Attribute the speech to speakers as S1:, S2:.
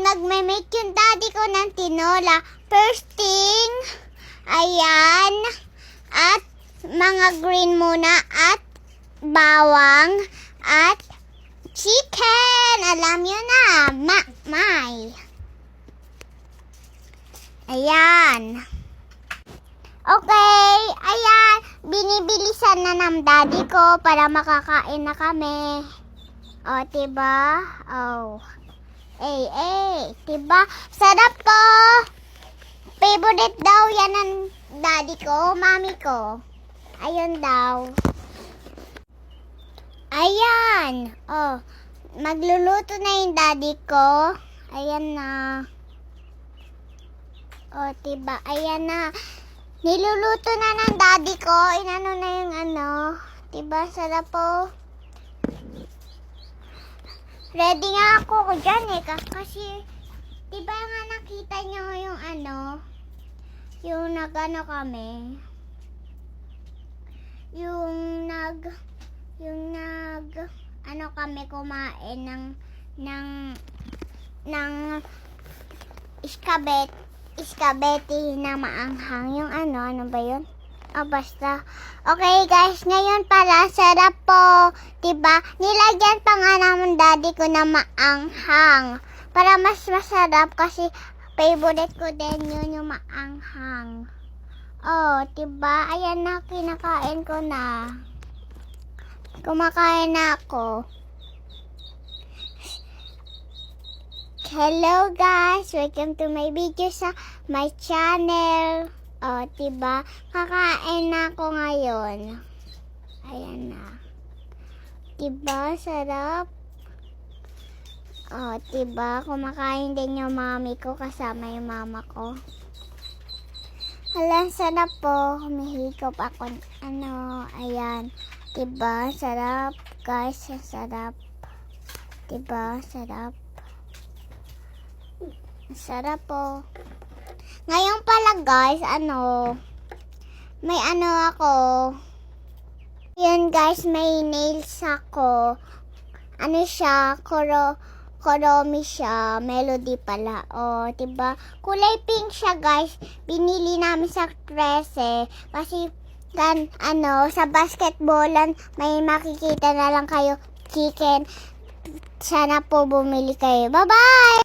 S1: magme-make yung daddy ko ng tinola. First thing, ayan, at mga green muna, at bawang, at chicken. Alam nyo na, may. Ayan. Okay, ayan, binibilisan na ng daddy ko para makakain na kami. O, diba? Oh. Diba? Sarap ko. Favorite daw yan ng daddy ko, mami ko. Ayun daw. Ayan. Oh, magluluto na yung daddy ko. Ayan na. Oh, diba? Ayan na. Niluluto na ng daddy ko. Inano na yung ano. Diba? Sarap po. Ready nga ako dyan eh. Kasi, diba nga nakita nyo yung ano. Yung nag-ano kami. Yung ano kami kumain ng iskabeti na maanghang. Yung ano ba yun? Oh, basta. Okay guys, ngayon pala, sarap po. Diba? Nilagyan pa nga naman daddy ko na maanghang. Para mas masarap kasi favorite ko din yun yung maanghang. Oh, diba? Ayan na, kinakain ko na. Kumakain na ako. Hello guys! Welcome to my video sa my channel. Oh, diba? Kakain na ako ngayon. Ayan na. Diba? Sarap. Oh, diba? Kumakain din yung mami ko kasama yung mama ko. Hala, sarap po. Humihikop ako. Ayan. Diba? Sarap. Guys, sarap. Diba? Sarap. Sarap po. Ngayon pala guys, may ako. Yun guys, may nails ako. Ano siya, Koromi siya, melody pala. Oh, diba? Kulay pink siya guys. Binili namin sa 13 kasi sa basketballan may makikita na lang kayo chicken. Sana po bumili kayo. Bye-bye!